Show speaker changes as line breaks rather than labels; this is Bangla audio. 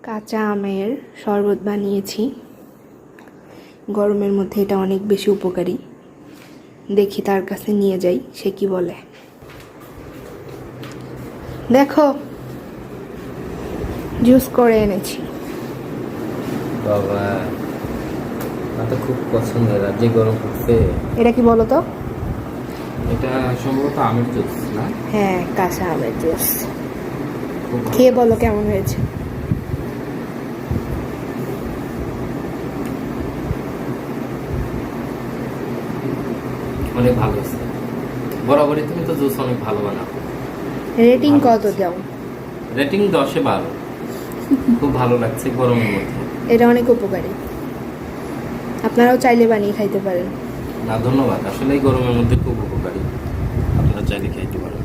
কাঁচা আমের শরবত বানিয়েছি। গরমের মধ্যে এটা অনেক বেশি উপকারী। দেখি তার কাছে নিয়ে যাই, সে কি বলে। দেখো, জুস করে এনেছি।
বাবা, আমার তো খুব পছন্দের, আর যে গরম পড়ছে।
এটা কি বলো তো?
এটা সম্ভবত আমের জুস না?
হ্যাঁ, কাঁচা আমের জুস।
খুব ভালো।
খেয়ে বলো কেমন হয়েছে।
অনেক ভালো হয়েছে। বরাবরই তুমি তো জুস অনেক ভালো বানাও।
রেটিং
ভালো
কত
হয়েছে।
দাও?
রেটিং 10-12। খুব ভালো লাগছে গরমের মধ্যে।
এটা অনেক উপকারী, আপনারাও চাইলে বানিয়ে খাইতে পারেন।
না ধন্যবাদ, আসলে এই গরমের মধ্যে খুব উপকারী, আপনারা চাইলে খাইতে পারেন।